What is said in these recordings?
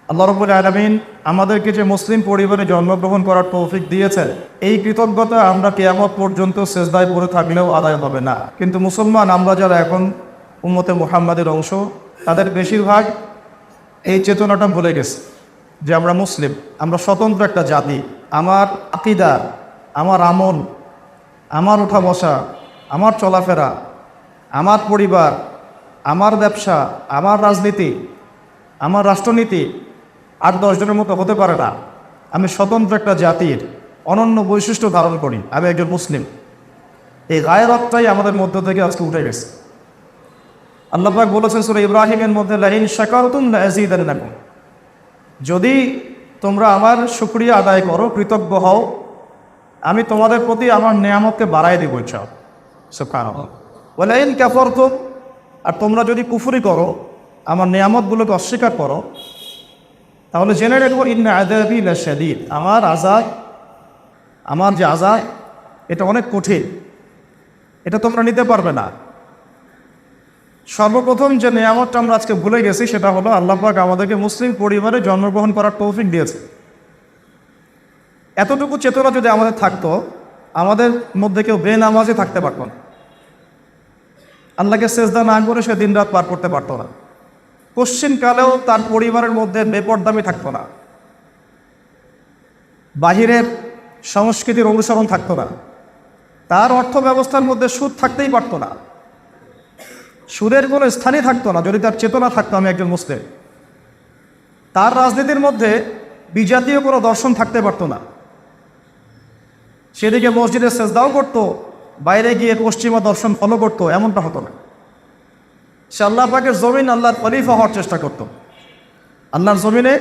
আল্লাহ রাব্বুল আলামিন আমাদেরকে যে মুসলিম পরিবারে জন্মগ্রহণ করার তৌফিক দিয়েছেন, এই কৃতজ্ঞতা আমরা কিয়ামত পর্যন্ত সেজদায় পড়ে থাকলেও আদায় হবে না। কিন্তু মুসলমান আমরা যারা এখন উম্মতে মুহাম্মাদের অংশ, তাদের বেশিরভাগ এই চেতনাটা ভুলে গেছে যে আমরা মুসলিম, আমরা স্বতন্ত্র একটা জাতি। আমার আকীদা, আমার আমল, আমার ওঠা বসা, আমার চলাফেরা, আমার পরিবার, আমার ব্যবসা, আমার রাজনীতি, আমার রাষ্ট্রনীতি 8-10 জনের মতো হতে পারে না। আমি স্বতন্ত্র একটা জাতির অনন্য বৈশিষ্ট্য ধারণ করি, আমি একজন মুসলিম। এই গায়রতটাই আমাদের মধ্য থেকে আজকে উঠে গেছে। আল্লাহ পাক বলেছেন সূরা ইব্রাহিমের মধ্যে, লাইন শাকারতুম লাযীদান্নাকুম, যদি তোমরা আমার শুকরিয়া আদায় করো, কৃতজ্ঞ হও, আমি তোমাদের প্রতি আমার নেয়ামতকে বাড়ায় দেব ইনশাআল্লাহ। সুবহানাল্লাহ। ওয়া লাইন কাফারতুম, আর তোমরা যদি কুফরি করো, আমার নেয়ামতগুলোকে অস্বীকার করো, তাহলে জেনে রাখবো ইন্না আযাবি লাশাদীদ, আমার আযাব, আমার যে আযাব এটা অনেক কঠিন, এটা তোমরা নিতে পারবে না। সর্বপ্রথম যে নেয়ামতটা আমরা আজকে ভুলে গেছি সেটা হলো আল্লাহ পাক আমাদেরকে মুসলিম পরিবারে জন্মগ্রহণ করার তৌফিক দিয়েছে। এতটুকু চেতনা যদি আমাদের থাকতো, আমাদের মধ্যে কেউ বেনামাজি থাকতে পারত না, আল্লাহকে সেজদা না করে সে দিন রাত পার করতে পারতো না, কোশ্চিনকালেও তার পরিবারের মধ্যে বেপরদামি থাকতো না, বাহিরের সংস্কৃতির অনুসরণ থাকতো না, তার অর্থ ব্যবস্থার মধ্যে সুদ থাকতেই পারতো না, সুদের কোনো স্থানই থাকতো না যদি তার চেতনা থাকতো আমি একজন মুসলিম। তার রাজনীতির মধ্যে বিজাতীয় কোনো দর্শন থাকতে পারতো না, সেদিকে মসজিদে সেজদাও করতো, বাইরে গিয়ে পশ্চিমা দর্শন ফলো করতো, এমনটা হতো না। সে আল্লাহ পাকের জমিন আল্লাহর খলিফা হওয়ার চেষ্টা করত, আল্লাহর জমিনে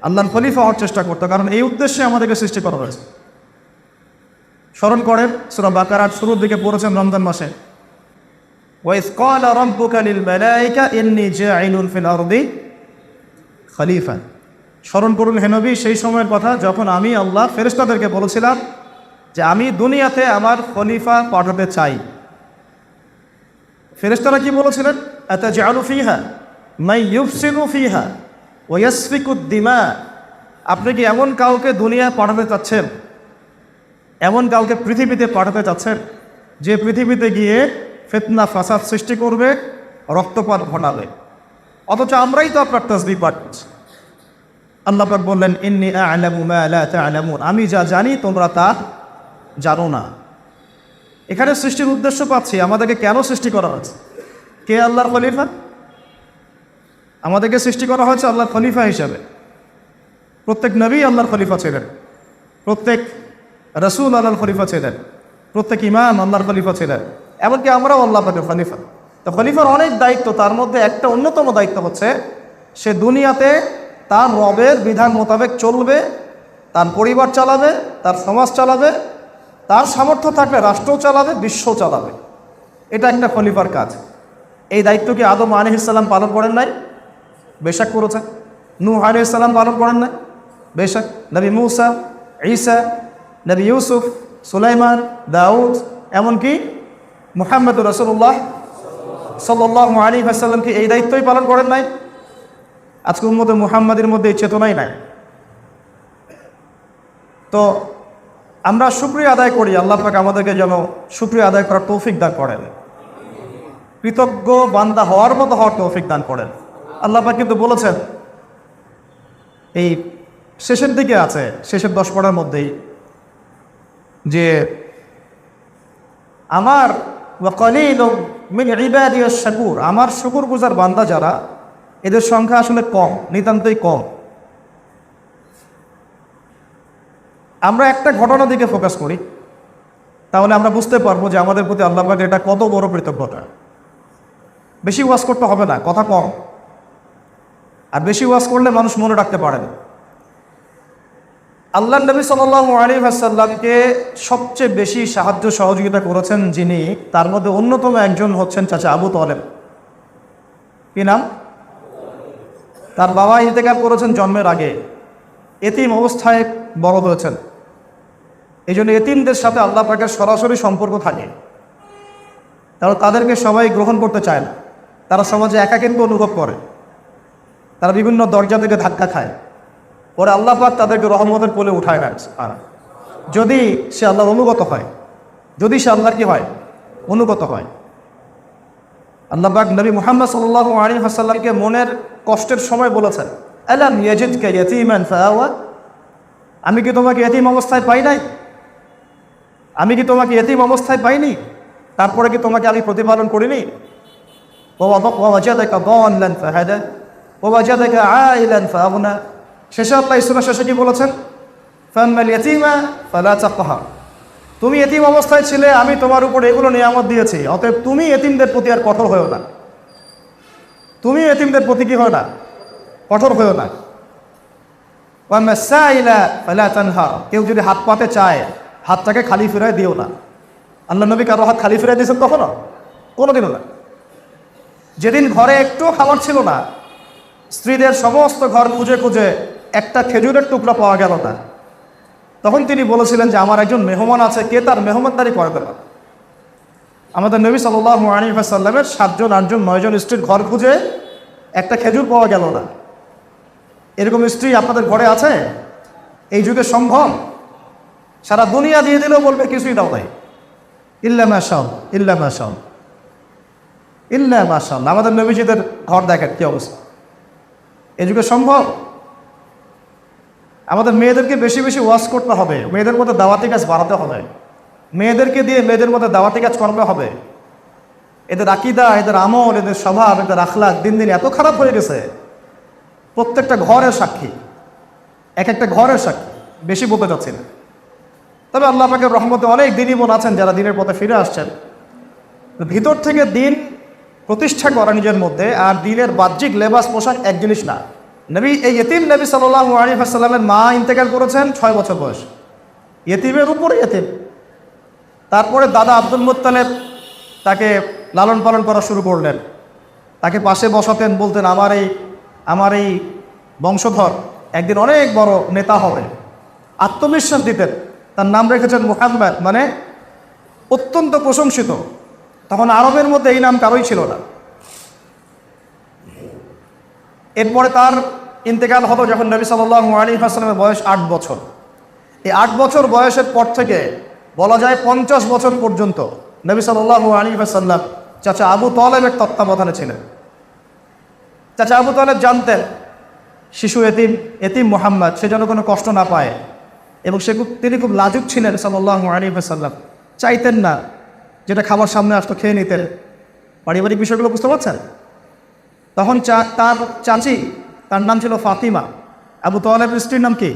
আল্লাহর খলিফা হওয়ার চেষ্টা করতো, কারণ এই উদ্দেশ্যে আমাদেরকে সৃষ্টি করা হয়েছে। স্মরণ করেন, সূরা বাকারার শুরুর দিকে পড়েছেন রমজান মাসে, ওয়াইজ ক্বালা রাব্বুকা লিল মালাইকা ইন্নী জাইলুন ফিল আরদি খলিফা। স্মরণ করুন হে নবী সেই সময়ের কথা যখন আমি আল্লাহ ফেরেশতাদেরকে বলেছিলাম যে আমি দুনিয়াতে আমার খলিফা পাঠাতে চাই। ফেরেশতারা কি বলেছিলেন? আতাজআলু ফিহা মান ইউফসিদু ফিহা ওয়া ইয়াসফিকুদ দিমা, আপনি কি এমন কাউকে দুনিয়ায় পাঠাতে চাচ্ছেন, এমন কাউকে পৃথিবীতে পাঠাতে চাচ্ছেন যে পৃথিবীতে গিয়ে ফিতনা ফাসাদ সৃষ্টি করবে, রক্তপাত ঘটাবে? অথচ আমরাই তো আপনার তাসবিহ পাঠ করছি। আল্লাহ পাক বললেন, ইন্নী আ'লামু মা লা তা'লামুন, আমি যা জানি তোমরা তা জানো না। এখানে সৃষ্টির উদ্দেশ্য পাচ্ছি, আমাদেরকে কেন সৃষ্টি করা হয়েছে? কে আল্লাহর খলিফা? আমাদেরকে সৃষ্টি করা হয়েছে আল্লাহর খলিফা হিসাবে। প্রত্যেক নবী আল্লাহর খলিফা ছিলেন, প্রত্যেক রাসূল আল্লাহর খলিফা ছিলেন, প্রত্যেক ইমাম আল্লাহর খলিফা ছিলেন, এমনকি আমরাও আল্লাহ পাকের খলিফা। তো খলিফার অনেক দায়িত্ব, তার মধ্যে একটা অন্যতম দায়িত্ব হচ্ছে সে দুনিয়াতে তার রবের বিধান মোতাবেক চলবে, তার পরিবার চালাবে, তার সমাজ চালাবে, তার সামর্থ্য থাকলে রাষ্ট্র চালাবে, বিশ্ব চালাবে। এটা একটা খলিফার কাজ। এই দায়িত্ব কি আদম আলাইহিস সালাম পালন করেন নাই? বেশক করেছেন। নূহ আলাইহিস সালাম পালন করেন নাই? বেশক। নবী মূসা, ঈসা, নবী ইউসুফ, সুলাইমান, দাউদ, এমনকি মুহাম্মদুর রাসূলুল্লাহ সাল্লাল্লাহু আলাইহি ওয়াসাল্লাম কি এই দায়িত্বই পালন করেন নাই? আজকে উম্মতে মুহাম্মাদের মধ্যে এই চেতনাই নাই। তো আমরা শুকরিয়া আদায় করি, আল্লাহ পাক আমাদেরকে যেন শুকরিয়া আদায় করার তৌফিক দান করেন, কৃতজ্ঞ বান্দা হওয়ার মতো হওয়ার তৌফিক দান করেন। আল্লাহ পাক কিন্তু বলেছেন, এই শেষের দিকে আছে, শেষের 10 পারার মধ্যেই, যে আমার ওয়া কালিলুম মিন ইবাদিয়াশ শাকুর, আমার শুকরগুজার বান্দা যারা, এদের সংখ্যা আসলে কম, নিতান্তই কম। আমরা একটা ঘটনার দিকে ফোকাস করি, তাহলে আমরা বুঝতে পারবো যে আমাদের প্রতি আল্লাহ পাকের এটা কত বড় কৃতজ্ঞতা। বেশি ওয়াজ করতে হবে না, কথা কম, আর বেশি ওয়াজ করলে মানুষ মনে রাখতে পারে না। আল্লাহ নবী সাল্লাল্লাহু আলাইহি ওয়াসাল্লামকে সবচেয়ে বেশি সাহায্য সহযোগিতা করেছেন যিনি, তার মধ্যে অন্যতম একজন হচ্ছেন চাচা আবু তালেব। কি নাম? তার বাবা ইন্তেকাল করেছেন জন্মের আগে, এতিম অবস্থায় বড় হয়েছেন। এই জন্য এতিমদের সাথে আল্লাহ পাকের সরাসরি সম্পর্ক থাকে, তাহলে তাদেরকে সবাই গ্রহণ করতে চায় না, তারা সমাজে একাকিত্ব অনুভব করে। তারা বিভিন্ন দরজা থেকে ধাক্কা খায়, পরে আল্লাহ পাক তাদেরকে রহমতের কোলে উঠায় না। আর যদি সে আল্লাহর অনুগত হয়, যদি সে আল্লাহর কি হয়, অনুগত হয়। আল্লাহ পাক নবী মুহাম্মদ সাল্লাল্লাহু আলাইহি ওয়াসাল্লামকে মনের কষ্টের সময় বলেছেন, আলাম ইয়াজিদকা ইয়াতীমান ফাআওয়া, আমি কি তোমাকে এতিম অবস্থায় পাই নাই? আমি কি তোমাকে এতিম অবস্থায় পাইনি? তারপরে কি তোমাকে আমি প্রতিপালন করিনি? ওয়াজাদাকা দাল্লান ফাহাদা ওয়াজাদাকা আইলান ফাআগনা। শেষে আল্লাহ সূরার শেষে কি বলেছেন? ফাম্মাল ইয়াতীমা ফালা তাকহার, তুমি এতিম অবস্থায় ছিলে, আমি তোমার উপর এগুলো নিয়ামত দিয়েছি, অতএব তুমি এতিমদের প্রতি আর কঠোর হয়েও না। তুমি এতিমদের প্রতি কি হয় না, কঠোর হয়েও না। ওয়াম্মা সাইলা ফালা তানহার, কেউ যদি হাত পাতে চায় হাতটাকে খালি ফিরায় দিও না। আল্লাহ নবী কারো হাত খালি ফিরাই দিয়েছেন কখনো? কোনোদিনও না। যেদিন ঘরে একটু খাবার ছিল না, স্ত্রীদের সমস্ত ঘর খুঁজে খুঁজে একটা খেজুরের টুকরা পাওয়া গেল না, তখন তিনি বলেছিলেন যে আমার একজন মেহমান আছে, কে তার মেহমানদারি করে দেবে। আমাদের নবী সাল্লাল্লাহু আলাইহি ওয়াসাল্লামের 7 জন 8 জন 9 জন স্ত্রীর ঘর খুঁজে একটা খেজুর পাওয়া গেল না। এরকম স্ত্রী আপনাদের ঘরে আছে? এই যুগে সম্ভব? সারা দুনিয়া দিয়ে দিলেও বলবে কিছুই দাও নাই, ইল্লা মাশাআল্লাহ, ইল্লা মাশাআল্লাহ, ইল্লা মাশাআল্লাহ। আমাদের নবীজিদের ঘর দেখেন কি অবস্থা। এই যুগে সম্ভব? আমাদের মেয়েদেরকে বেশি বেশি ওয়াজ করতে হবে, মেয়েদের মধ্যে দাওয়াতি কাজ বাড়াতে হবে, মেয়েদেরকে দিয়ে মেয়েদের মধ্যে দাওয়াতি কাজ করতে হবে। এদের আকীদা, এদের আমল, এদের স্বভাব, এদের আখলাক দিন দিন এত খারাপ হয়ে গেছে, প্রত্যেকটা ঘরের সাক্ষী, এক একটা ঘরের সাক্ষী। বেশি বলতে চাচ্ছি না। তবে আল্লাহ পাকের রহমতে অনেক দিনই বোন আছেন যারা দিনের পথে ফিরে আসছেন। ভিতর থেকে দিন প্রতিষ্ঠা করা নিজের মধ্যে আর দিনের বাহ্যিক লেবাস পোশাক এক জিনিস না। নবী এই ইতিম নবী সাল্লাল্লাহু আলাইহি ওয়াসাল্লামের মা ইন্তেকাল করেছেন 6 বছর বয়স, ইতিমের উপরে ইতিম। তারপরে দাদা আব্দুল মুত্তালিব তাকে লালন পালন করা শুরু করলেন, তাকে পাশে বসাতেন, বলতেন আমার এই বংশধর একদিন অনেক বড় নেতা হবে, আত্মবিশ্বাস দিতেন। তার নাম রেখেছেন মুহাম্মদ, মানে অত্যন্ত প্রশংসিত। তখন আরবের মধ্যে এই নাম কারোই ছিল না। এরপরে তার ইন্তেকাল হলো যখন নবী সাল্লাল্লাহু আলাইহি ওয়াসাল্লামের বয়স 8 বছর। এই 8 বছর বয়সের পর থেকে বলা যায় 50 বছর পর্যন্ত নবী সাল্লাল্লাহু আলাইহি ওয়াসাল্লাম চাচা আবু তালেবের তত্ত্বাবধানে ছিলেন। চাচা আবু তালেব জানতেন শিশু এতিম মুহাম্মদ সে যেন কোনো কষ্ট না পায়, এবং তিনি খুব লাজুক ছিলেন সাল্লাল্লাহু আলাইহি ওয়াসাল্লাম, চাইতেন না যেটা খাবার সামনে আসতো খেয়ে নিতেন। পারিবারিক বিষয়গুলো বুঝতে পারছেন? তখন তার চাচি, তার নাম ছিল ফাতিমা, আবু তালেবের স্ত্রীর নাম কি?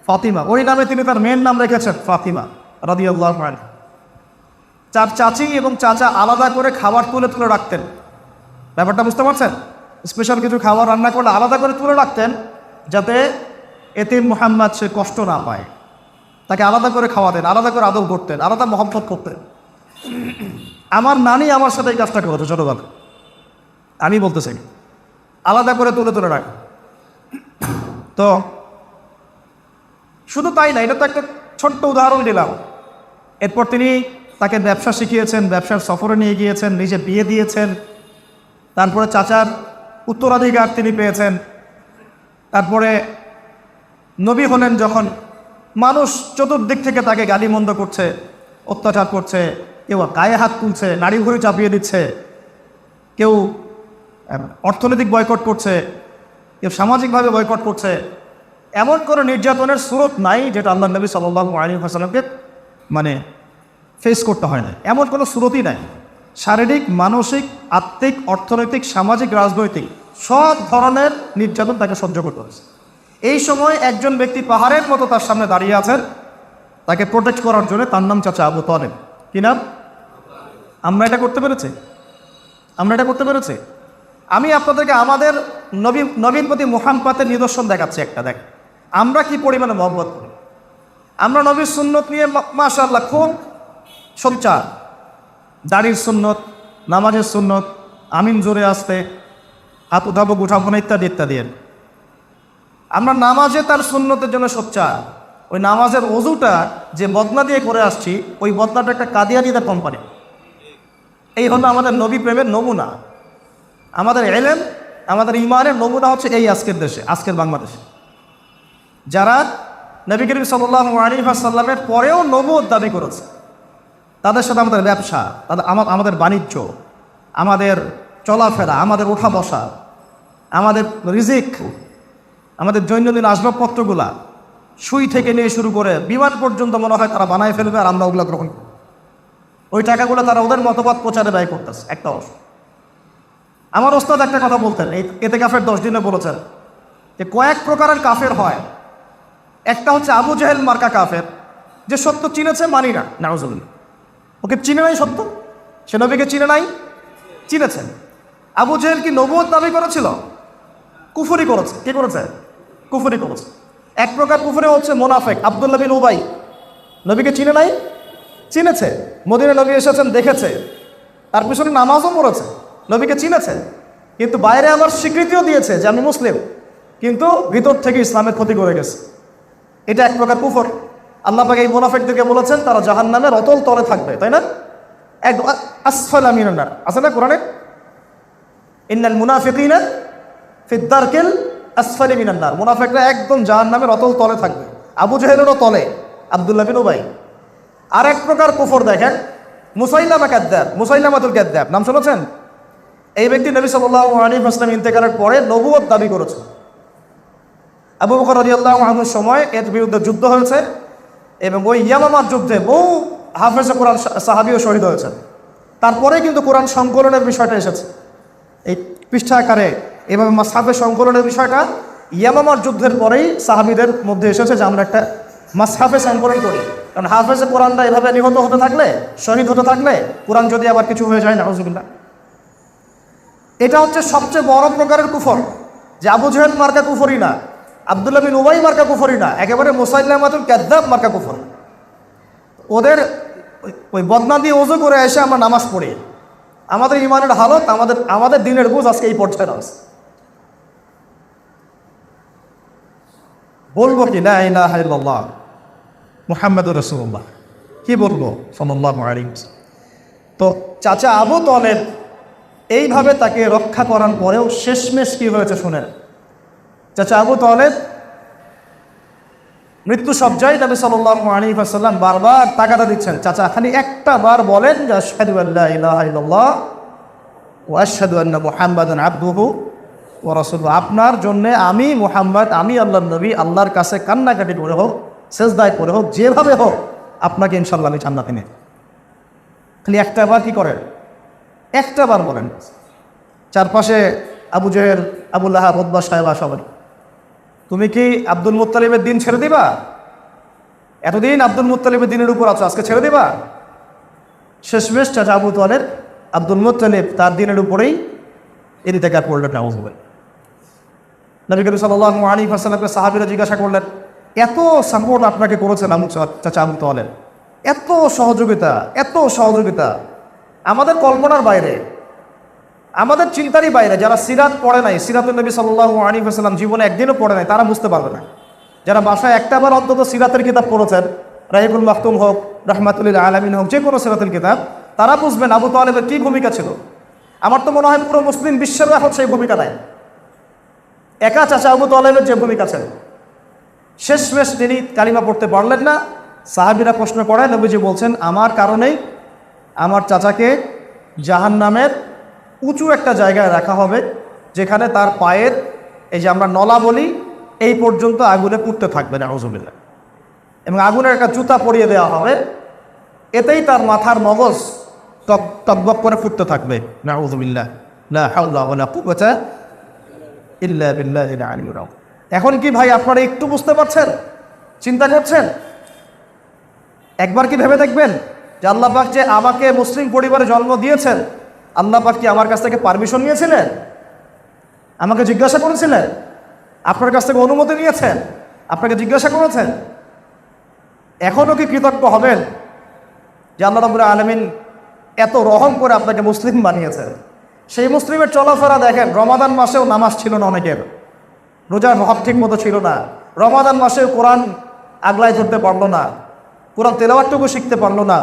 ফাতিমা। ওই নামে তিনি তার মেয়ের নাম রেখেছেন ফাতিমা রাদিয়াল্লাহু আনহা। তার চাচি এবং চাচা আলাদা করে খাবার তুলে তুলে রাখতেন। ব্যাপারটা বুঝতে পারছেন? স্পেশাল কিছু খাবার রান্না করলে আলাদা করে তুলে রাখতেন, যাতে এতিম মুহাম্মদ সে কষ্ট না পায়। তাকে আলাদা করে খাওয়াতেন, আলাদা করে আদর করতেন, আলাদা মহব্বত করতেন। আমার নানি আমার সাথে এই কাজটা করতো ছোটবেলা, আমি বলতে চাই, আলাদা করে তুলে তুলে রাখ। তো শুধু তাই না, এটা তো একটা ছোট্ট উদাহরণ দিলাম। এরপর তিনি তাকে ব্যবসা শিখিয়েছেন, ব্যবসার সফরে নিয়ে গিয়েছেন, নিজে বিয়ে দিয়েছেন। তারপরে চাচার উত্তরাধিকার তিনি পেয়েছেন। তারপরে নবী হলেন যখন, মানুষ চতুর্দিক থেকে তাকে গালিমন্দ করছে, অত্যাচার করছে, কেউ গায়ে হাত তুলছে, নাড়ি ভুঁড়ি চাপিয়ে দিচ্ছে, কেউ অর্থনৈতিক বয়কট করছে, কেউ সামাজিকভাবে বয়কট করছে। এমন কোনো নির্যাতনের সুরত নাই যেটা আল্লাহ নবী সাল্লাল্লাহু আলাইহি ওয়াসাল্লামকে মানে ফেস করতে হয় না, এমন কোনো সুরতই নাই। শারীরিক, মানসিক, আত্মিক, অর্থনৈতিক, সামাজিক, রাজনৈতিক সব ধরনের নির্যাতন তাকে সহ্য করতে হয়েছে। এই সময় একজন ব্যক্তি পাহাড়ের মতো তার সামনে দাঁড়িয়ে আছেন তাকে প্রোটেক্ট করার জন্য, তার নাম চাচা আবু তালেব। কি নাম? আমরা এটা করতে পেরেছি? আমরা এটা করতে পেরেছি? আমি আপনাদেরকে আমাদের নবীর প্রতি মুহাব্বতের নিদর্শন দেখাচ্ছি একটা। দেখ আমরা কি পরিমাণে মহব্বত করি। আমরা নবীর সুন্নত নিয়ে মাশাআল্লাহ খুব সোচ্চার। দাড়ির সুন্নত, নামাজের সুন্নত, আমিন জোরে আসতে, হাত উঠাবো উঠাবো না, ইত্যাদি ইত্যাদি। আমরা নামাজে তার সুন্নতের জন্য সোচ্চার। ওই নামাজের ওযুটা যে বদনা দিয়ে করে আসছি, ওই বদনাটা একটা কাদিয়ানীদের কোম্পানি। এই হলো আমাদের নবী প্রেমের নমুনা। আমাদের ইলম আমাদের ইমানের নমুনা হচ্ছে এই আজকের দেশে, আজকের বাংলাদেশে যারা নবী করিম সাল্লাল্লাহু আলাইহি ওয়াসাল্লামের পরেও নবুয়ত দাবি করেছে, তাদের সাথে আমাদের ব্যবসা, আমাদের বাণিজ্য, আমাদের চলাফেরা, আমাদের ওঠা বসা, আমাদের রিজিক, আমাদের দৈনন্দিন আসবাবপত্রগুলা, সুই থেকে নিয়ে শুরু করে বিমান পর্যন্ত মনে হয় তারা বানায় ফেলবে আর আমরা ওগুলো গ্রহণ করব। ওই টাকাগুলো তারা ওদের মতবাদ প্রচারে ব্যয় করতেছে। একটা অংশ। আমার ওস্তাদ একটা কথা বলতেন, এই ইতিকাফের 10 দিনে বলেছেন যে কয়েক প্রকারের কাফের হয়। একটা হচ্ছে আবু জেহেল মার্কা কাফের, যে সত্য চিনেছে মানি না, নাউজুবিল্লাহ, ওকে চিনে নাই সত্য, সে নবীকে চিনে নাই, চিনেছেন। আবু জেহেল কি নবুয়ত দাবি করেছিল? কুফরি করেছে। কি করেছে? কুফরি করেছে। এক প্রকার কুফরি হচ্ছে মোনাফেক, আব্দুল্লাহ বিন উবাই, নবীকে চিনে নাই, চিনেছে, মদিনায় নবী এসেছেন দেখেছে, তার পিছনে নামাজও পড়েছে, নবীকে চিনেছে, কিন্তু বাইরে আবার স্বীকৃতিও দিয়েছে যে আমি মুসলিম, কিন্তু ভিতর থেকে ইসলামের ক্ষতি করে গেছে। এটা এক প্রকার কুফর। আল্লাহ পাক এই মুনাফিকদেরকে বলেছেন তারা জাহান্নামের অতল তলে থাকবে, তাই না? একদম আসফালা মিনান নার আছে না কোরআনে, ইন্নাল মুনাফিকিনা ফিদ দারকিল আসফালি মিনান নার, মুনাফিকরা একদম জাহান্নামের অতল তলে থাকবে। আবু জেহেলেরও তলে, আব্দুল্লাহ বিন উবাই। আর এক প্রকার কুফর দেখেন, মুসাইলামা কাযযাব, মুসাইলামাতুল কাযযাব, নাম শুনেছেন? এই ব্যক্তি নবী সাল্লাল্লাহু আলাইহি ওয়াসাল্লাম ইন্তেকালের পরে নবুয়ত দাবি করেছে। আবু বকর রাদিয়াল্লাহু আনহুর সময় এর বিরুদ্ধে যুদ্ধ হয়েছে এবং ওই ইয়ামামার যুদ্ধে বহু হাফেজে কোরআন সাহাবীও শহীদ হয়েছে। তারপরে কিন্তু কোরআন সংকলনের বিষয়টা এসেছে এই পৃষ্ঠা আকারে, এভাবে মাসহাফে সংকলনের বিষয়টা ইয়ামামার যুদ্ধের পরেই সাহাবীদের মধ্যে এসেছে যে আমরা একটা মাসহাফে সংকলন করি। কারণ হাফেজে কোরআনটা এভাবে নিহত হতে থাকলে, শহীদ হতে থাকলে, কোরআন যদি আবার কিছু হয়ে যায়, নাউজুবিল্লাহ। এটা হচ্ছে সবচেয়ে বড় প্রকারের কুফর, যে আবু জেহেল মার্কা কুফরি না, আব্দুল্লাহ বিন উবাই মার্কা কুফরি না, একেবারে মুসাইলামাতুল কাযযাব মার্কা কুফর। ওদের ওই বদনা দিয়ে ওযু করে এসে আমরা নামাজ পড়ি, আমাদের ইমানের হালত, আমাদের দিনের বুঝ আজকে এই পর্যায়ে আছে। বলবো কি লা ইলাহা ইল্লাল্লাহ মুহাম্মাদুর রাসূলুল্লাহ, কি বলবো সাল্লাল্লাহু আলাইহি ওয়াসাল্লাম। তো চাচা আবু তালেব এইভাবে তাকে রক্ষা করার পরেও শেষমেশ কি হয়েছে শুনেন। চাচা আবু তালেব মৃত্যু সজ্জায় নবী সাল্লাল্লাহু আলাইহি ওয়াসাল্লাম বারবার তাগাদা দিচ্ছেন, চাচা খালি একটা বার বলেন যে আশহাদু আল্লা ইলাহা ইল্লাল্লাহ ওয়া আশহাদু আন্না মুহাম্মাদান আবদুহু ওয়া রাসূলুহু, আপনার জন্য আমি মুহাম্মদ, আমি আল্লাহর নবী, আল্লাহর কাছে কান্নাকাটি করে হোক, সেজদায় করে হোক, যেভাবে হোক আপনাকে ইনশাআল্লাহ আমি জান্নাতে নেব। খালি একটা বার কি করেন, একটা বার বলেন। চারপাশে আবু জেহেল, আবু লাহাব, উতবা, সায়বা সবাই, তুমি কি আব্দুল মুত্তালিবের দিন ছেড়ে দিবা? এতদিন আব্দুল মুত্তালিবের দিনের উপর আছো, আজকে ছেড়ে দিবা? শেষমেশ চাচা আবু তালেব আব্দুল মুত্তালিব তার দিনের উপরেই ইন্তেকাল করলেন। নাউজুবিল্লাহ। নবী করিম সাল্লাল্লাহু আলাইহি ওয়াসাল্লামকে সাহাবীরা জিজ্ঞাসা করলেন, এত সাপোর্ট আপনাকে করেছেন চাচা আবু তালেব, এত সহযোগিতা, এত সহযোগিতা আমাদের কল্পনার বাইরে, আমাদের চিন্তারই বাইরে। যারা সিরাত পড়ে নাই, সিরাতুন নবী সাল্লাল্লাহু আলাইহি ওয়াসাল্লাম জীবনে একদিনও পড়ে নাই, তারা বুঝতে পারবে না। যারা বাসায় একটাবার অন্তত সিরাতের কিতাব পড়েছেন, রাহিকুল মাখতুম হোক, রাহমাতুল লিল আলামিন হোক, যে কোনো সিরাতের কিতাব, তারা বুঝবেন আবু তালেবের কী ভূমিকা ছিল। আমার তো মনে হয় পুরো মুসলিম বিশ্বের এখন সেই ভূমিকা নেয়, একা চাচা আবু তালেবের যে ভূমিকা ছিল। শেষমেশ তিনি কালিমা পড়তে পারলেন না। সাহাবীরা প্রশ্ন করেন, নবীজি বলছেন, আমার কারণেই আমার চাচাকে জাহান্নামের উঁচু একটা জায়গায় রাখা হবে, যেখানে তার পায়ের, এই যে আমরা নলা বলি, এই পর্যন্ত আগুনে পুড়তে থাকবে, নাউজুবিল্লাহ, এবং আগুনের একটা জুতা পরিয়ে দেওয়া হবে, এতেই তার মাথার মগজ টকবক করে ফুটতে থাকবে, নাউজুবিল্লাহ, লা হাওলা ওয়ালা কুওয়াতা ইল্লা বিল্লাহিল আলিয়্যিল আযীম। এখন কি ভাই আপনারা একটু বুঝতে পারছেন, চিন্তা করছেন? একবার কি ভেবে দেখবেন যে আল্লাহ পাক যে আমাকে মুসলিম পরিবারে জন্ম দিয়েছেন, আল্লাহ পাক কি আমার কাছ থেকে পারমিশন নিয়েছিলেন? আমাকে জিজ্ঞাসা করেছিলেন? আপনার কাছ থেকে অনুমতি নিয়েছেন? আপনাকে জিজ্ঞাসা করেছেন? এখনও কি কৃতজ্ঞ হবেন যে আল্লাহ রাব্বুল আলামিন এত রহম করে আপনাকে মুসলিম বানিয়েছেন? সেই মুসলিমের চলাফেরা দেখেন, রমাদান মাসেও নামাজ ছিল না অনেকের, রোজার ভাব ঠিক মতো ছিল না, রমাদান মাসেও কোরআন আগলায় ধরতে পারলো না, কোরআন তেলাওয়াতটুকু শিখতে পারলো না,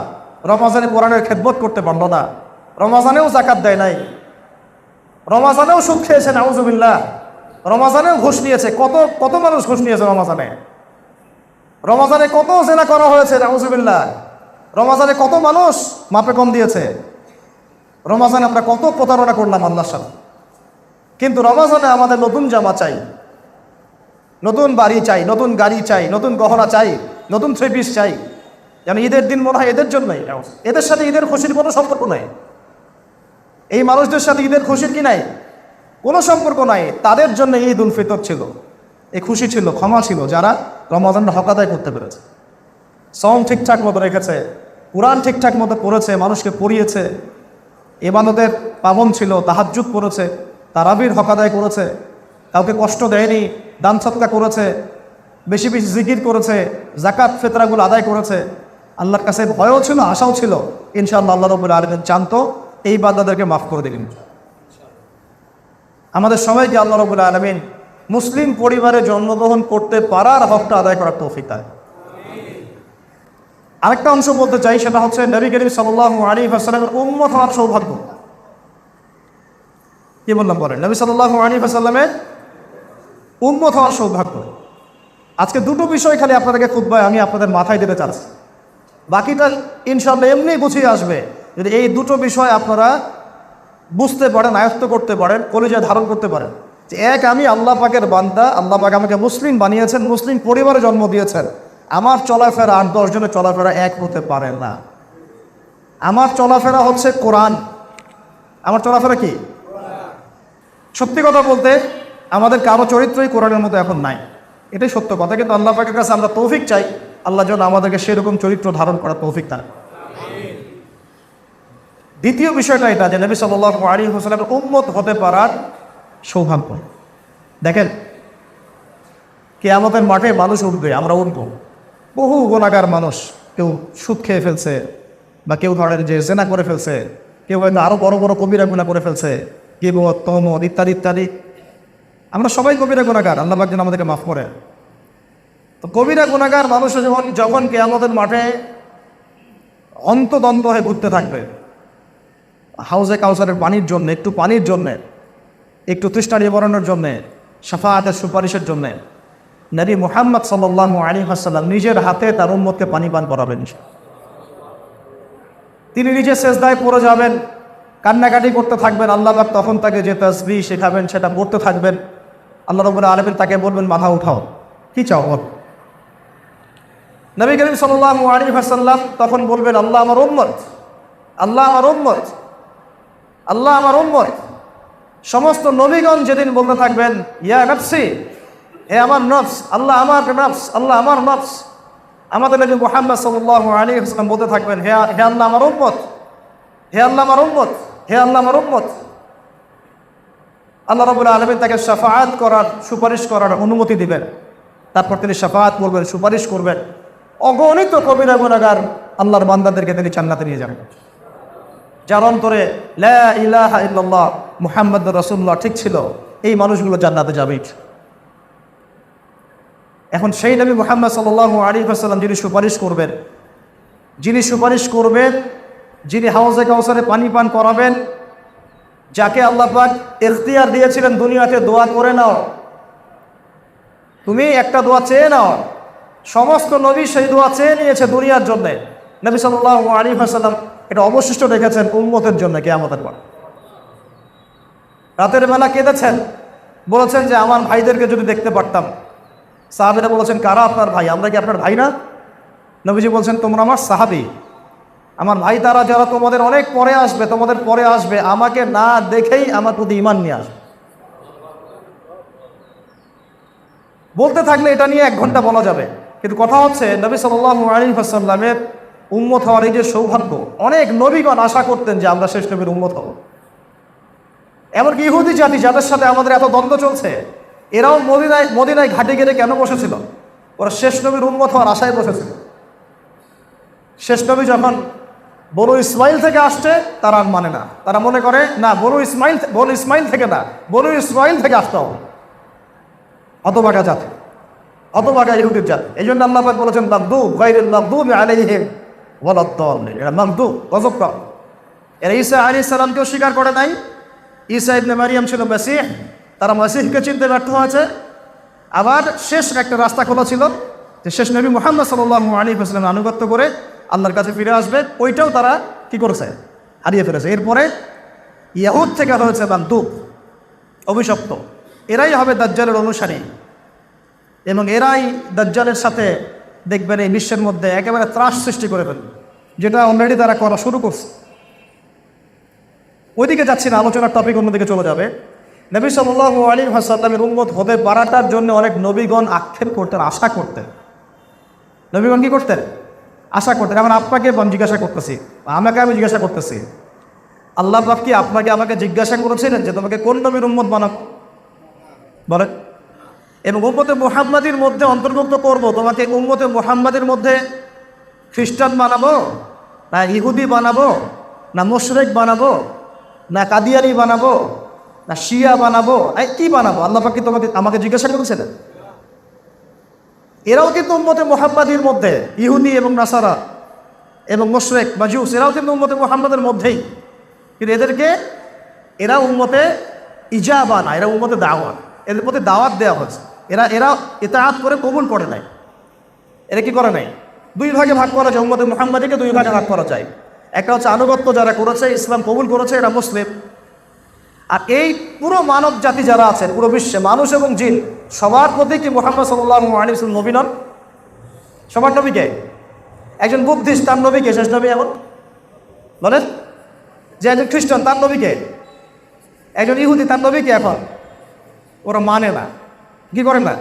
রমজানে কোরআনের খেদমত করতে পারলো না, রমজানেও যাকাত দেয় নাই, রমাজানেও সুদ খেয়েছে, নাউজুবিল্লাহ। রমাজানেও ঘুষ নিয়েছে। কত কত মানুষ ঘুষ নিয়েছে রমাজানে। রমাজানে কত জেনা করা হয়েছে, নাউজুবিল্লাহ। রমাজানে কত মানুষ মাপে কম দিয়েছে। রমাজানে আমরা কত প্রতারণা করলাম আল্লাহর সাথে। কিন্তু রমাজানে আমাদের নতুন জামা চাই, নতুন বাড়ি চাই, নতুন গাড়ি চাই, নতুন গহনা চাই, নতুন থ্রি পিস চাই। যেন ঈদের দিন মনে হয় এদের জন্যই। এদের সাথে ঈদের খুশির কোনো সম্পর্ক নাই। এই মানুষদের সাথে ঈদের খুশির কি নাই? কোনো সম্পর্ক নাই। তাদের জন্য ঈদ উল ফিতর ছিল, এই খুশি ছিল, ক্ষমা ছিল, যারা রমাজানের হক আদায় করতে পেরেছে, সওম ঠিকঠাক মতো রেখেছে, কুরআন ঠিকঠাক মতো পড়েছে, মানুষকে পড়িয়েছে, ইবাদতের পাবন ছিল, তাহাজ্জুদ পড়েছে, তারাবির হক আদায় করেছে, কাউকে কষ্ট দেয়নি, দান সদকা করেছে, বেশি বেশি জিকির করেছে, যাকাত ফিতরাগুলো আদায় করেছে। আল্লাহর কাছে ভয়ও ছিল, আশাও ছিল। ইনশাআল্লাহ আল্লাহ রাব্বুল আলামিন জানতো এই বান্দাদেরকে মাফ করে দিলেন। আমাদের সবাইকে আল্লাহ রাব্বুল আলামিন মুসলিম পরিবারে জন্মগ্রহণ করতে পারার হকটা আদায় করার তৌফিক দেয়। আরেকটা অংশ বলতে চাই, সেটা হচ্ছে নবী করিম সাল্লাল্লাহু আলাইহি ওয়াসাল্লামের উম্মত হওয়ার সৌভাগ্য। কি বললাম বলেন? নবী সাল্লাল্লাহু আলাইহি ওয়াসাল্লামের উম্মত হওয়ার সৌভাগ্য। আজকে দুটো বিষয় খালি আপনাদেরকে খুতবায় আমি আপনাদের মাথায় দিতে চাচ্ছি, বাকিটা ইনশাআল্লাহ এমনি গুছিয়ে আসবে যদি এই দুটো বিষয় আপনারা বুঝতে পারেন, আয়ত্ত করতে পারেন, কলিজায় ধারণ করতে পারেন। যে এক, আমি আল্লাহ পাকের বান্দা, আল্লাহ পাক আমাকে মুসলিম বানিয়েছেন, মুসলিম পরিবারে জন্ম দিয়েছেন। আমার চলাফেরা 8-10 জনের চলাফেরা এক হতে পারে না। আমার চলাফেরা হচ্ছে কোরআন। আমার চলাফেরা কি? সত্যি কথা বলতে আমাদের কারো চরিত্রই কোরআনের মতো এখন নাই, এটাই সত্য কথা। কিন্তু আল্লাহ পাকের কাছে আমরা তৌফিক চাই, আল্লাহ যেন আমাদেরকে সেরকম চরিত্র ধারণ করার তৌফিক দেন। দ্বিতীয় বিষয়টা এটা যে নবী সাল্লাল্লাহু আলাইহি ওয়াসাল্লামের উম্মত হতে পারার সৌভাগ্য। দেখেন, কিয়ামতের মাঠে মানুষ উঠবে, আমরা উঠব। বহু গুনাহগার মানুষ, কেউ সুদ খেয়ে ফেলছে, বা কেউ ধরেন যে জেনা করে ফেলছে, কেউ হয়তো আরও বড় বড় কবিরা গুনাহ করে ফেলছে, গীবত, তহমত ইত্যাদি ইত্যাদি। আমরা সবাই কবিরা গুনাহগার, আল্লাহ পাক যেন আমাদেরকে মাফ করে। তো কবিরা গুনাহগার মানুষ যখন কিয়ামতের মাঠে অন্তদন্ত হয়ে ঘুরতে থাকবে, হাউজে কাউসারের পানির জন্য, একটু পানির জন্যে, একটু তৃষ্ণা নিবারণের জন্যে, শাফাআতের সুপারিশের জন্যে, নবী মুহাম্মদ সাল্লাল্লাহু আলাইহি ওয়াসাল্লাম নিজের হাতে তার উম্মতকে পানি পান করাবেন। তিনি নিজে সেজদায় পড়ে যাবেন, কান্নাকাটি করতে থাকবেন। আল্লাহ পাক তখন তাকে যে তাসবিহ শেখাবেন সেটা পড়তে থাকবেন। আল্লাহ রাব্বুল আলামিন তাকে বলবেন, মাথা উঠাও, কি চাও বল। নবী করিম সাল্লাল্লাহু আলাইহি ওয়াসাল্লাম তখন বলবেন, আল্লাহ আমার উম্মত, আল্লাহ আমার উম্মত, আল্লাহ আমার উম্মত। সমস্ত নবীগণ যেদিন বলতে থাকবেন, ইয়া নফসি, হে আমার নফস, আল্লাহ আমার নফস, আল্লাহ আমার নফস। আমাদের নবী মুহাম্মদ সাল্লাল্লাহু আলাইহি ওয়াসাল্লাম বলতে থাকবেন, হে আল্লাহ আমার উম্মত, হে আল্লাহ আমার উম্মত, হে আল্লাহ আমার উম্মত। আল্লাহ রাব্বুল আলামিন তাকে শাফাআত করার, সুপারিশ করার অনুমতি দিবেন। তারপর তিনি শাফাআত করবেন, সুপারিশ করবেন। অগণিত কবিরা গুনাহগার আল্লাহর বান্দাদেরকে তিনি জান্নাতে নিয়ে যাবেন। যার অন্তরে লা ইলাহা ইল্লাল্লাহ মুহাম্মাদুর রাসূলুল্লাহ ঠিক ছিল, এই মানুষগুলো জান্নাতে যাবে। এখন সেই নবী মুহাম্মদ সাল্লাল্লাহু আলাইহি ওয়াসাল্লাম যিনি সুপারিশ করবেন, যিনি সুপারিশ করবেন, যিনি হাউজে কাউসারে পানি পান করাবেন, যাকে আল্লাহ পাক ইখতিয়ার দিয়েছিলেন দুনিয়াতে দোয়া করে নাও, তুমি একটা দোয়া চেয়ে নাও। সমস্ত নবী সেই দোয়া চেয়ে নিয়েছে দুনিয়ার জন্য। নবী সাল্লাল্লাহু আলাইহি ওয়াসাল্লাম এটা অবশিষ্ট রেখেছেন উম্মতের জন্য কিয়ামতের পর। রাতের বেলা কেঁদেছেন, বলেছেন যে আমার ভাইদেরকে যদি দেখতে পারতাম। সাহাবীরা বলেছেন, কারা আপনার ভাই? আমরা কি আপনার ভাই না? নবীজি বলছেন, তোমরা আমার সাহাবী, আমার ভাই তারা যারা তোমাদের অনেক পরে আসবে, তোমাদের পরে আসবে, আমাকে না দেখেই আমার প্রতি ঈমান নিয়ে আসবে। বলতে থাকলে এটা নিয়ে 1 ঘন্টা বলা যাবে, কিন্তু কথা হচ্ছে নবী সাল্লাল্লাহু আলাইহি ওয়াসাল্লামের উম্মত হওয়ার এই যে সৌভাগ্য, অনেক নবীগণ আশা করতেন যে আমরা শেষ নবীর উম্মত হব। এমনকি ইহুদি জাতি যাদের সাথে আমাদের এত দ্বন্দ্ব চলছে, এরাও মদিনায় ঘাটে গেলে কেন বসেছিল? ওরা শেষ নবীর উম্মত হওয়ার আশায় বসেছিল। শেষ নবী যখন বনু ইসমাইল থেকে আসছে, তারা আর মানে না। তারা মনে করে না, বনু ইসমাইল থেকে না, বনু ইসমাইল থেকে আসতে হবে। হতভাগা জাতি, হতভাগা ইহুদির জাতি। এই জন্য আল্লাহ পাক বলেছেন, মাগদুব গায়রিল মাগদুবি আলাইহিম ওয়ালাদ-দাল্লিন। এরা মাগদুব, গজবপ্রাপ্ত। এরা ঈসা আলাইহিস সালামকেও স্বীকার করে নাই, ঈসা ইবনে মারিয়াম ছিল মেসিহ, তারা মেসিহকে চিনতে ব্যর্থ হয়েছে। আবার শেষ একটা রাস্তা খোলা ছিল যে শেষ নবী মুহাম্মদ সাল্লাল্লাহু আলাইহি ওয়াসাল্লামের আনুগত্য করে আল্লাহর কাছে ফিরে আসবে, ওইটাও তারা কি করেছে? হারিয়ে ফেলেছে। এরপরে ইয়াহুদ থেকে হয়েছে বান্দুক, অভিশপ্ত, এরাই হবে দাজ্জালের অনুসারী এবং এরাই দাজ্জালের সাথে দেখবেন এই বিশ্বের মধ্যে একেবারে ত্রাস সৃষ্টি করে ফেলবে, যেটা অলরেডি তারা করা শুরু করছে। ওইদিকে যাচ্ছি না, আলোচনার টপিক অন্যদিকে চলে যাবে। নবী সাল্লাল্লাহু আলাইহি ওয়াসাল্লামের উম্মত হতে পারাটার জন্য অনেক নবীগণ আক্ষেপ করতেন, আশা করতেন। নবীগণ কি করতেন? আশা করতেন। এখন আপনাকে আমি জিজ্ঞাসা করতেছি, আমি জিজ্ঞাসা করতেছি, আল্লাহ পাক কি আমাকে জিজ্ঞাসা করেছিলেন যে তোমাকে কোন নবীর উম্মত বানাবো? বলেন। এবং উম্মতে মুহাম্মাদির মধ্যে অন্তর্ভুক্ত করব, তোমাকে উম্মতে মুহাম্মাদের মধ্যে খ্রিস্টান বানাবো, না ইহুদি বানাবো, না মুশরিক বানাবো, না কাদিয়ানি বানাবো, না শিয়া বানাবো, কি বানাবো? আল্লাহ পাক কি আমাকে জিজ্ঞাসা করেছিলেন? এরাও কিন্তু উম্মতে মুহাম্মাদির মধ্যে, ইহুদি এবং নাসারা এবং মুশরিক মাজুস, এরাও কিন্তু উম্মতে মুহাম্মাদের মধ্যেই, কিন্তু এরা উম্মতে ইজাবা না, এরা উম্মতে দাওয়াত, এদের প্রতি দাওয়াত দেওয়া হয়েছে। এরা ইতাআত করে কবুল করে নাই। এরা কি করে নাই? দুই ভাগে ভাগ করা যায়, উম্মতে মুহাম্মাদিকে দুই ভাগে ভাগ করা যায়। একটা হচ্ছে আনুগত্য যারা করেছে, ইসলাম কবুল করেছে, এরা মুসলিম। আর এই পুরো মানব জাতি যারা আছে পুরো বিশ্বে, মানুষ এবং জিন, সবার প্রতি কি মুহাম্মদ সাল্লাল্লাহু আলাইহি ওয়াসাল্লাম নবী নন? সবার নবীকে? একজন বুদ্ধিস্ট তার নবীকে শেষ নবী এমন বলেন? যে একজন খ্রিস্টান তার নবীকে, একজন ইহুদি তার নবীকে এখন ওরা মানে না। কি করে না?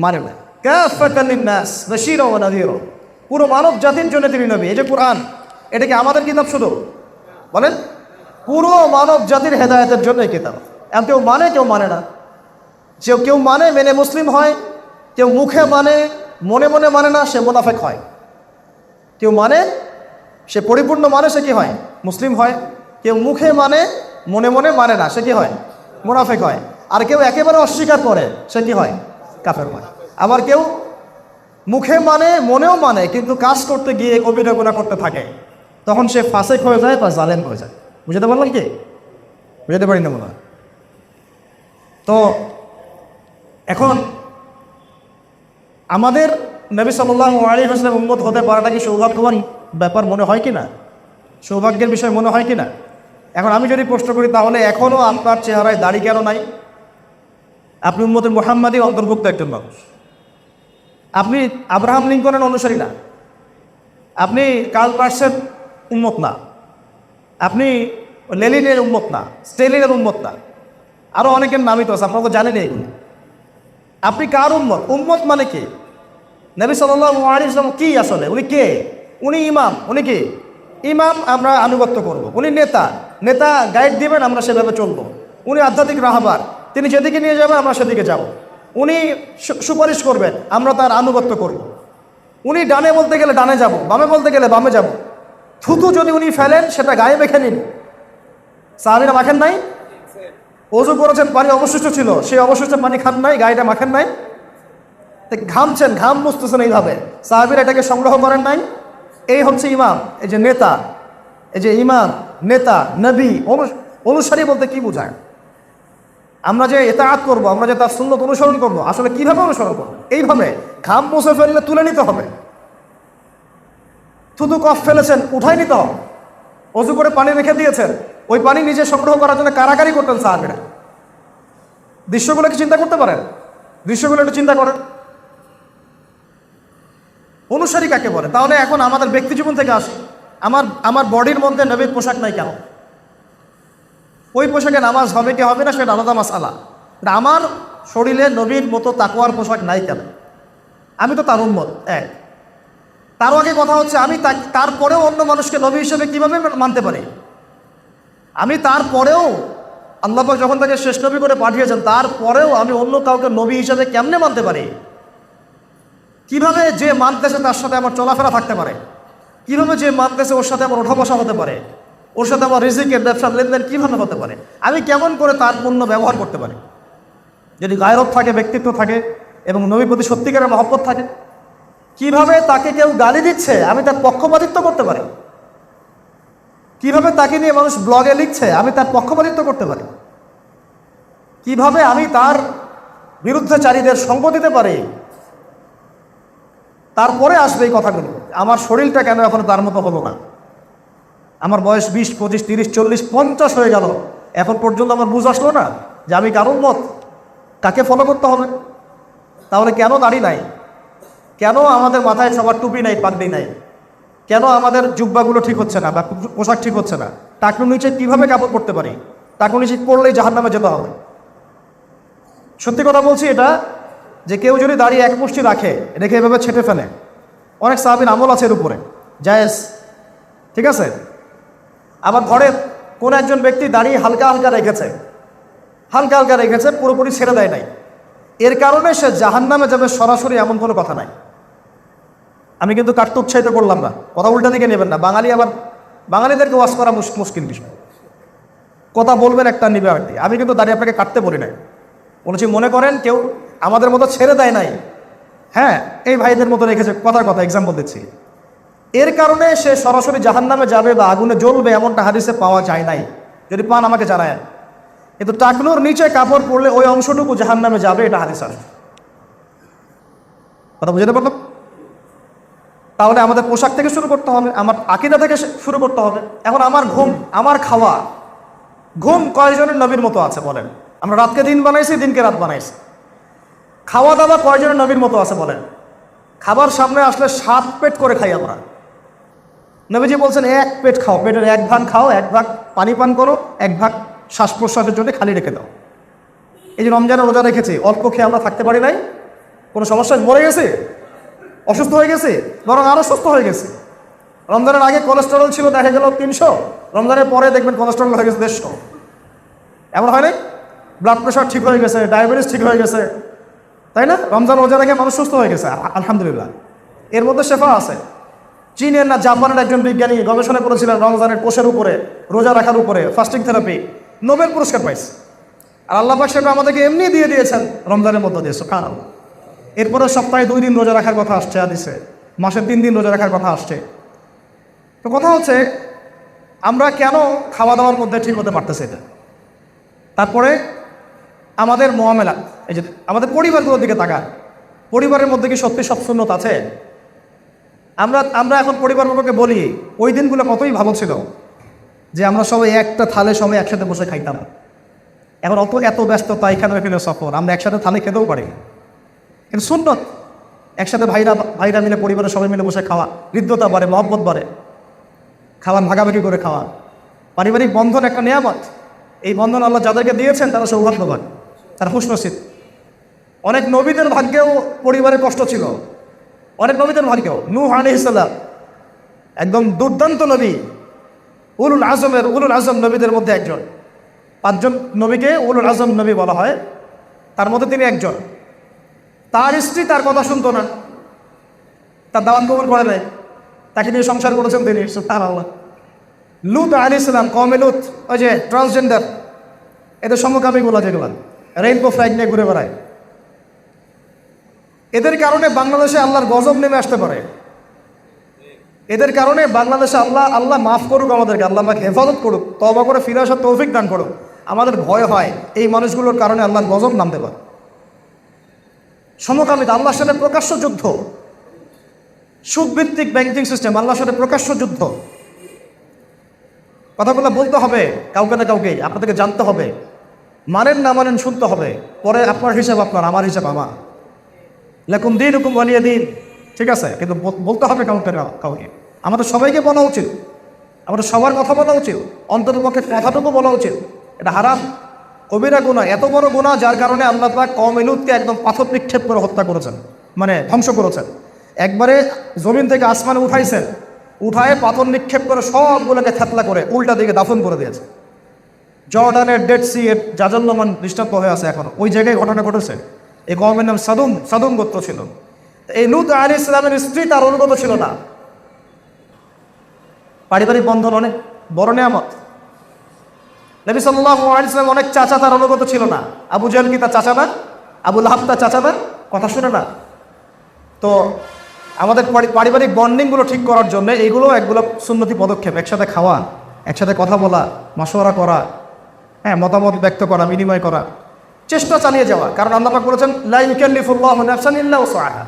মানে না। কাফাতান লিন-নাস বাশীরা ওয়া নাযীরা, পুরো মানব জাতির জন্য তিনি নবী। এই যে কোরআন, এটা কি আমাদের কিতাব শুধু? বলেন। পুরো মানব জাতির হেদায়েতের জন্য এই কিতাব। এখন কেউ মানে, কেউ মানে না। কেউ মানে মেনে মুসলিম হয়, কেউ মুখে মানে মনে মনে মানে না, সে মুনাফিক হয়। কেউ মানে, সে পরিপূর্ণ মানে, সে কি হয়? মুসলিম হয়। কেউ মুখে মানে মনে মনে মানে না, সে কি হয়? মুনাফিক হয়। আর কেউ একেবারে অস্বীকার করে, সে কি হয়? কাফের হয়। আবার কেউ মুখে মানে মনেও মানে কিন্তু কাজ করতে গিয়ে কবিরা গুনাহ করতে থাকে, তখন সে ফাসিক হয়ে যায় বা জালেম হয়ে যায়। বুঝতে পারলাম কি? বুঝতে পারি না মনে হয়। তো এখন আমাদের নবী সাল্লাল্লাহু আলাইহি ওয়াসাল্লাম উম্মত হতে পারাটা কি সৌভাগ্যবান ব্যাপার মনে হয় কি না? সৌভাগ্যের বিষয় মনে হয় কি না? এখন আমি যদি প্রশ্ন করি, তাহলে এখনও আপনার চেহারায় দাড়ি কেন নাই? আপনি উম্মতে মুহাম্মাদির অন্তর্ভুক্ত একজন মানুষ। আপনি আব্রাহাম লিঙ্কনের অনুসারী না, আপনি কার্ল মার্ক্সের উম্মত না, আপনি লেনিনের উম্মত না, স্টেলিনের উম্মত না, আরও অনেকের নামই তো আছে, আপনারা তো জানেন এইগুলো। আপনি কার উম্মত? উম্মত মানে কি? নবী সাল্লাল্লাহু আলাইহি ওয়াসাল্লাম কি আসলে? উনি কে? উনি ইমাম। উনি কি? ইমাম। আমরা আনুগত্য করব। উনি নেতা গাইড দিবেন, আমরা সেভাবে চলবো। উনি আধ্যাত্মিক রাহবার, তিনি যেদিকে নিয়ে যাবেন আমরা সেদিকে যাব। উনি সুপারিশ করবেন, আমরা তার আনুগত্য করব। উনি ডানে বলতে গেলে ডানে যাব, বামে বলতে গেলে বামে যাব। থুতু যদি উনি ফেলেন, সেটা গায়ে মেখে নিন। সাহাবীরা মাখেন নাই? ওযু করেছেন, পানি অবশিষ্ট ছিল, সেই অবশিষ্ট পানি খান নাই, গায়েটা মাখেন নাই? ঘামছেন, ঘাম মুছতেছেন এইভাবে, সাহাবীরা এটাকে সংগ্রহ করেন নাই? এই হচ্ছে ইমাম। এই যে নেতা, এই যে ইমাম, নেতা, নবী, অনুসারী বলতে কি বোঝায়? আমরা যে ইতাআত করবো, আমরা যে তার সুন্নত অনুসরণ করবো, আসলে কিভাবে অনুসরণ করবো? এইভাবে ঘাম মুছে ফেললে তুলে নিতে হবে, থুতু কফ ফেলেছেন উঠাই নিতে হবে। ওযু করে পানি রেখে দিয়েছেন, ওই পানি নিজে সংগ্রহ করার জন্য কারাকারি করতেন সাহাবীরা। দৃশ্যগুলো কি চিন্তা করতে পারেন? দৃশ্যগুলো একটু চিন্তা করেন। অনুসারী কাকে বলে? তাহলে এখন আমাদের ব্যক্তি জীবন থেকে আসি। আমার বডির মধ্যে নবীর পোশাক নাই কেন? ওই পোশাকে নামাজ হবে কি হবে না সেটা আলাদা মাসআলা। আমার শরীরে নবীর মতো তাকওয়ার পোশাক নাই কেন? আমি তো তার উম্মত। তারও আগে কথা হচ্ছে, আমি তারপরেও অন্য মানুষকে নবী হিসেবে কিভাবে মানতে পারি? আমি তারপরেও আল্লাহ পাক যখন তাকে শেষ নবী করে পাঠিয়েছেন, তারপরেও আমি অন্য কাউকে নবী হিসেবে কেমনে মানতে পারি? কিভাবে যে মানতেছে তার সাথে আমার চলাফেরা থাকতে পারে? কিভাবে যে মানতেছে ওর সাথে আমার ওঠা বসা হতে পারে? ওর সাথে আমার রিজিকের ব্যবসা লেনদেন কীভাবে হতে পারে? আমি কেমন করে তার পণ্য ব্যবহার করতে পারি? যদি গায়রত থাকে, ব্যক্তিত্ব থাকে এবং নবীর প্রতি সত্যিকারের মহব্বত থাকে, কিভাবে তাকে কেউ গালি দিচ্ছে আমি তার পক্ষপাতিত্ব করতে পারি? কিভাবে তাকে নিয়ে মানুষ ব্লগে লিখছে আমি তার পক্ষপাতিত্ব করতে পারি? কিভাবে আমি তার বিরুদ্ধচারীদের সঙ্গ দিতে পারি? তারপরে আসবে এই কথাগুলো। আমার শরীরটা কেন এখন তার মতো হলো না? আমার বয়স 20, 25, 30, 40, 50 হয়ে গেল, এখন পর্যন্ত আমার বুঝ আসলো না যে আমি কারোর মত কাকে ফলো করতে হবে? তাহলে কেন দাড়ি নাই? কেন আমাদের মাথায় সবার টুপি নাই, পাগড়ি নাই? কেন আমাদের জুব্বাগুলো ঠিক হচ্ছে না বা পোশাক ঠিক হচ্ছে না? টাকনুর নিচে কীভাবে কাপড় পরতে পারি? টাকনুর নিচে পড়লেই জাহান্নামে যেতে হবে। সত্যি কথা বলছি এটা, যে কেউ যদি দাড়ি এক মুষ্টি রাখে, রেখে এভাবে ছেটে ফেলে, অনেক সাহাবীর আমল আছে এর উপরে, জায়েজ, ঠিক আছে। আবার ঘরে কোন একজন ব্যক্তি দাড়ি হালকা হালকা রেখেছে, পুরোপুরি ছেড়ে দেয় নাই, এর কারণে সে জাহান্নামে যাবে সরাসরি, এমন কোনো কথা নাই। আমি কিন্তু কাটতে উৎসাহিত করলাম না, কথা উল্টা দিকে নেবেন না। বাঙালিদেরকে ওয়াজ করা মুশকিল বিষয়। কথা বলবেন একটা, নিবে আরেকটি। আমি কিন্তু দাড়ি আপনাকে কাটতে বলি নাই, বলেছি মনে করেন কেউ আমাদের মতো ছেড়ে দেয় নাই, হ্যাঁ, এই ভাইদের মতো রেখেছে, কথার কথা এক্সাম্পল দিচ্ছি, এর কারণে সে সরাসরি জাহান্নামে যাবে বা আগুনে জ্বলবে এমনটা হাদিসে পাওয়া যায় নাই। যদি পান আমাকে জানায়। কিন্তু টাকনুর নিচে কাপড় পরলে ওই অংশটুকু জাহান্নামে যাবে, এটা হাদিস আছে। কথা বুঝতে পারলাম? তাহলে আমাদের পোশাক থেকে শুরু করতে হবে, আমার আকীদা থেকে শুরু করতে হবে। এখন আমার ঘুম, আমার খাওয়া, ঘুম কয়জনের নবীর মতো আছে বলেন? আমরা রাতকে দিন বানাইছি, দিনকে রাত বানাইছি। খাওয়া দাওয়া কয়জনের নবীর মতো আছে বলেন? খাবার সামনে আসলে 7 পেট করে খাই আমরা। নবীজি বলছেন 1 পেট খাও, পেটের 1 ভাগ খাও, 1 ভাগ পানি পান করো, 1 ভাগ শ্বাস প্রশ্বাসের জন্য খালি রেখে দাও। এই যে রমজানে রোজা রেখেছি, অল্প খেয়ে আমরা থাকতে পারি নাই, কোনো সমস্যায় মরে গেছে, অসুস্থ হয়ে গেছে, বরং আরও সুস্থ হয়ে গেছে। রমজানের আগে কোলেস্টেরল ছিল দেখা গেল 300, রমজানের পরে দেখবেন কোলেস্টেরল হয়ে গেছে 150। এমন হয় নাই? ব্লাড প্রেশার ঠিক হয়ে গেছে, ডায়াবেটিস ঠিক হয়ে গেছে, তাই না? রমজান রোজা রেখে মানুষ সুস্থ হয়ে গেছে, আলহামদুলিল্লাহ। এর মধ্যে শেফা আছে। চীনের না জাপানের একজন বিজ্ঞানী গবেষণা করেছিলেন রমজানের কোষের উপরে, রোজা রাখার উপরে, ফাস্টিং থেরাপি, নোবেল পুরস্কার পাইছে। আর আল্লাহ পাক সেটা আমাদেরকে এমনি দিয়ে দিয়েছেন রমজানের মধ্যে দিয়ে, সুবহানাল্লাহ। এরপরে সপ্তাহে 2 দিন রোজা রাখার কথা আসছে হাদিসে, মাসে 3 দিন রোজা রাখার কথা আসছে। তো কথা হচ্ছে আমরা কেন খাওয়া দাওয়ার মধ্যে ঠিক হতে পারতেছি এটা? তারপরে আমাদের মুআমালাত, এই যে আমাদের পরিবারগুলোর দিকে তাকান, পরিবারের মধ্যে কি সত্যি সব সুন্নত আছে? আমরা এখন পরিবারগুলোকে বলি ওই দিনগুলো কতই ভালো ছিল যে আমরা সবাই একটা থালে সবাই একসাথে বসে খাইতাম। এখন এত ব্যস্ততা, এখানে সফর, আমরা একসাথে থালে খেতেও পারি, কিন্তু সুন্নত একসাথে ভাইরা মিলে, পরিবারের সবাই মিলে বসে খাওয়া, হৃদ্যতা বাড়ে, মহব্বত বাড়ে, খাবার ভাগাভাগি করে খাওয়া। পারিবারিক বন্ধন একটা নিয়ামত। এই বন্ধন আল্লাহ যাদেরকে দিয়েছেন তারা সৌভাগ্যবান, তারা খুশনসিব। অনেক নবীদের ভাগ্যেও পরিবারের কষ্ট ছিল, অনেক নবীদের ভাগ্যেও। নূহ আলাইহিস সালাম একদম দুর্দান্ত নবী, উলুল আজম নবীদের মধ্যে একজন। 5 জন নবীকে উলুল আজম নবী বলা হয়, তার মধ্যে তিনি একজন। তার স্ত্রী তার কথা শুনতো না, তার দাওয়াত কবুল করে নাই, তাকে নিয়ে সংসার করেছেন তিনি, সুবহানাল্লাহ। লূত আলাইহিস সালাম, কওমে লূত, ওই যে ট্রান্সজেন্ডার, এদের সমকামীগুলো যেগুলো রেইনবো ফ্ল্যাগ নিয়ে ঘুরে বেড়ায়, এদের কারণে বাংলাদেশে আল্লাহর গজব নেমে আসতে পারে। এদের কারণে বাংলাদেশে আল্লাহ মাফ করুক আমাদেরকে, আল্লাহ আমাকে হেফাজত করুক, তওবা করে ফিরে আসার তৌফিক দান করুক। আমাদের ভয় হয় এই মানুষগুলোর কারণে আল্লাহর গজব নামতে পারে। সমকামিতা, আল্লাহর সাথে প্রকাশ্য যুদ্ধ। সুদভিত্তিক ব্যাংকিং সিস্টেম, আল্লাহর সাথে প্রকাশ্য যুদ্ধ। কথাগুলো বলতে হবে কাউকে না কাউকে, আপনাদেরকে জানতে হবে, মানেন না মানেন শুনতে হবে, পরে আপনার হিসাব আপনার, আমার হিসাব আমার। লাকুম দীনুকুম ওয়ালিয়া দীন, ঠিক আছে, কিন্তু বলতে হবে কাউকে। আমাদের সবাইকে বলা উচিত, আমাদের সবার কথা বলা উচিত, অন্ততপক্ষে কথাটুকু বলা উচিত। এটা হারাম, কবিরা গুনাহ, এত বড় গুনাহ যার কারণে আল্লাহ পাক কওমে লূতকে একদম পাথর নিক্ষেপ করে হত্যা করেছেন, মানে ধ্বংস করেছেন। একবারে জমিন থেকে আসমানে উঠাইছেন, উঠায় পাথর নিক্ষেপ করে সবগুলোকে থেতলা করে উল্টা দিকে দাফন করে দিয়েছে। জর্ডানের ডেড সি এর জাজল্যমান দৃষ্টান্ত হয়ে আছে এখন, ওই জায়গায় ঘটনা ঘটেছে। এই কওমের নাম সাদুম গোত্র ছিল। এই লূত আলাইহিস সালামের স্ত্রী তার অনুগত ছিল না। পারিবারিক বন্ধন অনেক বড় নিয়ামত। নবী সাল্লাল্লাহু আলাইহি ওয়াসাল্লাম অনেক চাচা তার অনুগত ছিল না। আবু জাহেল কি তার চাচা না? আবু লাহাব তার চাচা না? কথা শুনে না। তো আমাদের পারিবারিক বন্ডিংগুলো ঠিক করার জন্য এইগুলো একগুলো সুন্নতি পদক্ষেপ। একসাথে খাওয়া, একসাথে কথা বলা, মাশওয়ারা করা, হ্যাঁ, মতামত ব্যক্ত করা, বিনিময় করা, চেষ্টা চালিয়ে যাওয়া, কারণ আল্লাহ পাক বলেছেন লা ইউকাল্লিফুল্লাহু নাফসান ইল্লা উসআহা।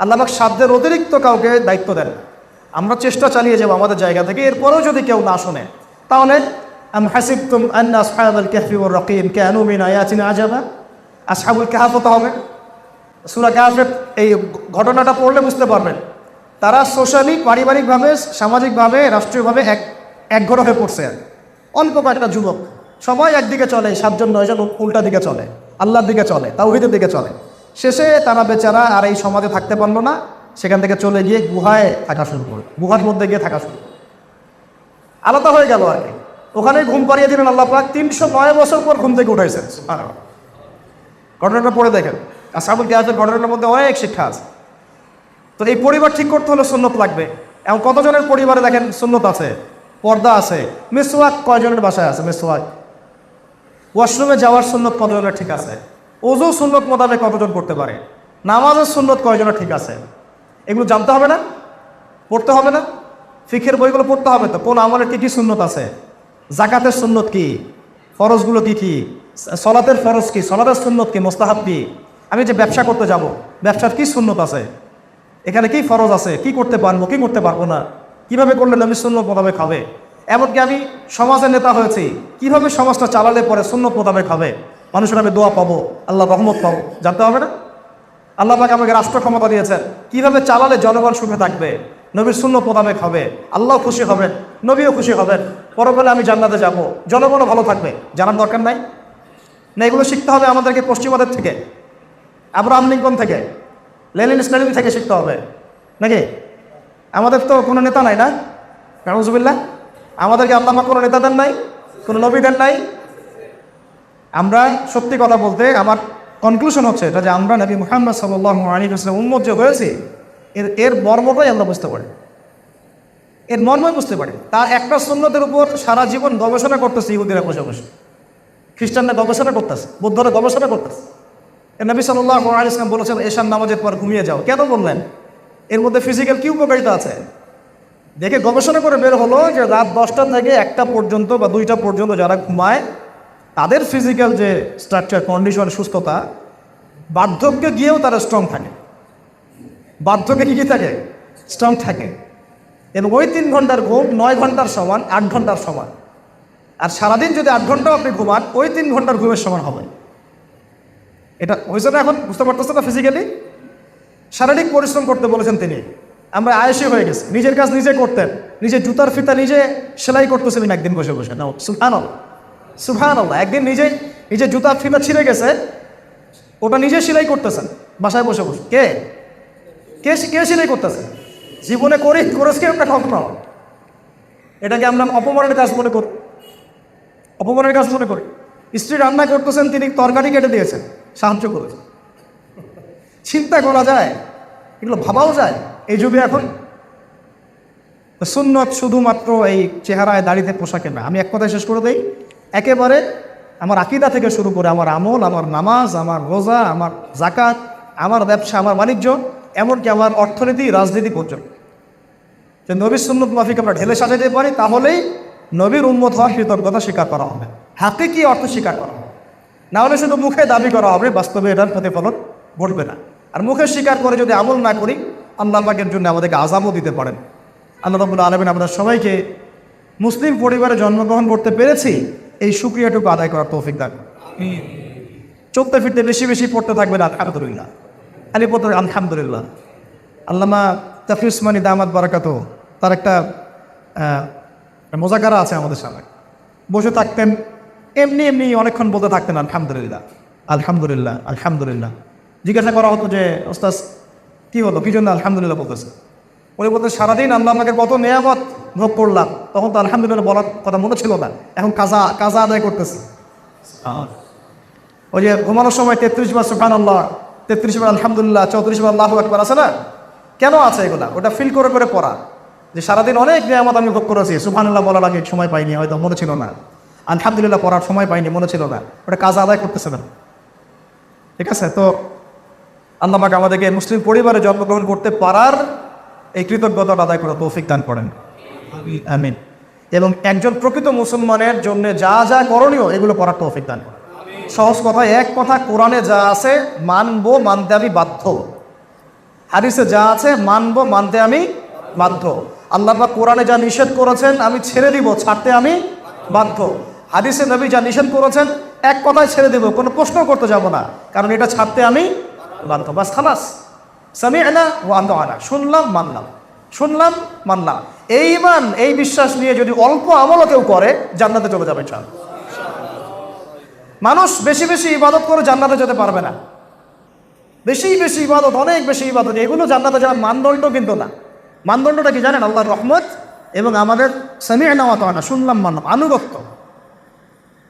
আল্লাহ পাক সাধ্যের অতিরিক্ত কাউকে দায়িত্ব দেন না। আমরা চেষ্টা চালিয়ে যাবো আমাদের জায়গা থেকে, এরপরেও যদি কেউ না শোনে তাহলে আম হাসিবতুম আন্না আসহাবাল কাহফি ওয়ার রাকিম কানু মিন আয়াতিনা আজাবা, আসহাবুল কাহফ হতে হবে। সূরা কাহফের এই ঘটনাটা পড়লে বুঝতে পারবেন তারা সোশ্যালি, পারিবারিকভাবে, সামাজিকভাবে, রাষ্ট্রীয়ভাবে একঘর হয়ে পড়ছে। অল্প কয়েকটা যুবক সবাই একদিকে চলে, 7জন 9জন উল্টা দিকে চলে, আল্লাহর দিকে চলে, তাওহীদের দিকে চলে। শেষে তারা বেচারা আর এই সমাজে থাকতে পারলো না, সেখান থেকে চলে গিয়ে গুহায় থাকা শুরু করলো, গুহার মধ্যে গিয়ে থাকা শুরু করলো, আলাদা হয়ে গেল আর কি। ওখানেই ঘুম পাড়িয়ে দিলেন আল্লাহ পাক, 309 বছর পর ঘুম থেকে উঠাইছেন। ঘটনাটা পড়ে দেখেন, আসহাবুল কাহফের ঘটনার মধ্যে অনেক শিক্ষা আছে। তো এই পরিবার ঠিক করতে হলে সুন্নত লাগবে। এবং কতজনের পরিবারে দেখেন সুন্নত আছে, পর্দা আছে, মিসওয়াক কয়জনের বাসায় আছে, মিসওয়াক। ওয়াশরুমে যাওয়ার সুন্নত কতজনের ঠিক আছে, ওযু সুন্নত মোতাবেক কতজন করতে পারে, নামাজের সুন্নত কয়জনের ঠিক আছে, এগুলো জানতে হবে না, পড়তে হবে না? ফিকহের বইগুলো পড়তে হবে তো, কোন আমলের কী কী সুন্নত আছে, জাকাতের সুন্নত কি, ফরজগুলো কি কি, সলাতের ফরজ কি, সলাতের সুন্নত কি, মোস্তাহাব কি। আমি যে ব্যবসা করতে যাব, ব্যবসার কি সুন্নত আছে, এখানে কি ফরজ আছে, কি করতে পারবো কি করতে পারবো না, কিভাবে করলে নবী সুন্নত মোতাবেক হবে। এমনকি আমি সমাজের নেতা হয়েছি, কিভাবে সমাজটা চালালে পরে সুন্নত মোতাবেক হবে, মানুষের আমি দোয়া পাবো, আল্লাহ রহমত পাবো, জানতে হবে না? আল্লাহ পাক আমাকে রাষ্ট্র ক্ষমতা দিয়েছেন, কিভাবে চালালে জনগণ সুখে থাকবে, নবীর সুন্নত মোতাবেক হবে, আল্লাহ খুশি হবেন, নবীও খুশি হবেন, পরকালে আমি জান্নাতে যাব, জনগণও ভালো থাকবে। জানার দরকার নাই না? এগুলো শিখতে হবে আমাদেরকে পশ্চিমাদের থেকে, আব্রাহাম লিঙ্কন থেকে, লেনিন স্ট্যালিন থেকে শিখতে হবে নাকি? আমাদের তো কোনো নেতা নাই না, নাউজুবিল্লাহ। আমাদেরকে আল্লাহ পাক কোনো নেতা দেন নাই, কোনো নবী দেন নাই। আমরা সত্যি কথা বলতে আমার কনক্লুশন হচ্ছে এটা যে আমরা নবী মুহাম্মদ সাল্লাল্লাহু আলাইহি ওয়াসাল্লাম উম্মত যে হয়েছি, এর মর্মটাই আমরা বুঝতে পারি, এর মর্মই বুঝতে পারি। তার একটা সুন্নতের উপর সারা জীবন গবেষণা করতেছে ইহুদিরা বসে বসে, খ্রিস্টানরা গবেষণা করতেছে, বৌদ্ধরা গবেষণা করতেছে। নবী সাল্লাল্লাহু আলাইহি ওয়াসাল্লাম বলেছেন এশার নামাজের পর ঘুমিয়ে যাও। কেন বললেন? এর মধ্যে ফিজিক্যাল কি উপকারিতা আছে দেখে গবেষণা করে বের হলো যে রাত 10টা থেকে 1টা পর্যন্ত বা 2টা পর্যন্ত যারা ঘুমায় তাদের ফিজিক্যাল যে স্ট্রাকচার, কন্ডিশন, সুস্থতা, বার্ধক্যে গিয়েও তারা স্ট্রং থাকে। বার্ধক্যে কী থাকে? স্ট্রং থাকে। এবং ওই 3 ঘন্টার ঘুম 9 ঘন্টার সমান, 8 ঘন্টার সমান। আর সারাদিন যদি 8 ঘন্টাও আপনি ঘুমান, ওই 3 ঘন্টার ঘুমের সমান হবে। এটা হয়েছে না? এখন বুঝতে পারতেছে না? ফিজিক্যালি শারীরিক পরিশ্রম করতে বলেছেন তিনি। আমরা আয়েসি হয়ে গেছি, নিজের কাজ নিজে করতেন, নিজে জুতার ফিতা নিজে সেলাই করতেছিলেন একদিন বসে বসে। না, সুবহানাল্লাহ, সুবহানাল্লাহ। একদিন নিজে জুতার ফিতা ছিঁড়ে গেছে, ওটা নিজে সেলাই করতেছেন বাসায় বসে বসে। কে কে কে সেলাই করতেছে? জীবনে করেছি একটা কখনো। এটাকে আমরা অপমানের কাজ মনে করি, অপমানের কাজ মনে করি। স্ত্রী রান্না করতেছেন, তিনি তরকারি কেটে দিয়েছেন, সাহায্য করেছেন। চিন্তা করা যায়, এগুলো ভাবাও যায় এই যুগে এখন। সুন্নত শুধুমাত্র এই চেহারায়, দাড়িতে, পোশাকে না। আমি এক কথায় শেষ করে দেই, একেবারে আমার আকীদা থেকে শুরু করে আমার আমল, আমার নামাজ, আমার রোজা, আমার যাকাত, আমার ব্যবসা, আমার বাণিজ্য, এমনকি আমার অর্থনীতি, রাজনীতি পর্যন্ত যে নবীর সুন্নত মাফিক আমরা ঢেলে সাজাতে পারি, তাহলেই নবীর উম্মত হওয়ার কৃতজ্ঞতা স্বীকার করা হবে, হাকিকি অর্থ স্বীকার করা হবে। না হলে শুধু মুখে দাবি করা হবে, বাস্তবে এটার প্রতিফলন ঘটবে না। আর মুখে স্বীকার করে যদি আমল না করি, আল্লাহ পাকের জন্য আমাদেরকে আযাবও দিতে পারেন। আল্লাহ রাব্বুল আলামিন আমাদের সবাইকে মুসলিম পরিবারে জন্মগ্রহণ করতে পেরেছি এই শুকরিয়াটুকু আদায় করার তৌফিক দান। চলতে ফিরতে বেশি বেশি পড়তে থাকবেন আলহামদুলিল্লাহ, আলী পড়তে আলহামদুলিল্লাহ। আল্লামা তাফি উসমানী দামাত বারাকাতুহু, তার একটা মোজাকারা আছে আমাদের সামনে। বসে থাকতেন, এমনি এমনি অনেকক্ষণ বলতে থাকতেন আলহামদুলিল্লাহ, আলহামদুলিল্লাহ, আলহামদুলিল্লাহ। জিজ্ঞাসা করা হতো যে ওস্তাদ কী হলো, কী জন্য আলহামদুলিল্লাহ বলতেছে? উনি বলতে সারাদিন আল্লাহ আমাকে কত নেয়ামত ভোগ করলাম, তখন তো আলহামদুলিল্লাহ বলার কথা মনে ছিল না, এখন কাজা আদায় করতেছে। ওই যে ঘুমানোর সময় 33 বার সুবহানাল্লাহ, 33 বার আলহামদুলিল্লাহ, 34 বার আল্লাহু আকবার আছে না? কেন আছে এগুলা? ওটা ফিল করে করে পড়া, যে সারাদিন অনেক নিয়ামত আমি ভোগ করেছি, সুবহানাল্লাহ বলার আগে সময় পাইনি, হয়তো মনে ছিল না, আলহামদুলিল্লাহ পড়ার সময় পাইনি, মনে ছিল না, ওটা কাজ আদায় করতেছে না। ঠিক আছে? তো আল্লাহ পাক আমাদেরকে মুসলিম পরিবারে জন্মগ্রহণ করতে পারার এই কৃতজ্ঞতা আদায় করা তৌফিক দান করেন, আমিন। এবং একজন প্রকৃত মুসলমানের জন্য যা যা করণীয় এগুলো করার তৌফিক দান করেন। সহজ কথায় এক কথা, কোরআনে যা আছে মানবো, মানতে আমি বাধ্য। হাদিসে যা আছে মানবো, মানতে আমি বাধ্য। আল্লাহ পাক কোরআনে যা নিষেধ করেছেন আমি ছেড়ে দিব, ছাড়তে আমি বাধ্য। হাদিসে নবী যা নিষেধ করেছেন এক কথায় ছেড়ে দেব, কোনো প্রশ্ন করতে যাব না, কারণ এটা ছাড়তে আমি বাধ্য। বাস খালাস, সামি'না ওয়া আতা'না, শুনলাম মানলাম, শুনলাম মানলাম। এই ঈমান, এই বিশ্বাস নিয়ে যদি অল্প আমলও কেউ করে জান্নাতে চলে যাবে ইনশাআল্লাহ। মানুষ বেশি বেশি ইবাদত করে জান্নাতে যেতে পারবে না। বেশি বেশি ইবাদত, অনেক বেশি ইবাদত, এগুলো জান্নাতে যাওয়ার মানদণ্ড কিন্তু না। মানদণ্ডটা কি জানেন? আল্লাহর রহমত এবং আমাদের সামি'না ওয়া আতা'না, শুনলাম মানলাম, আনুগত্য।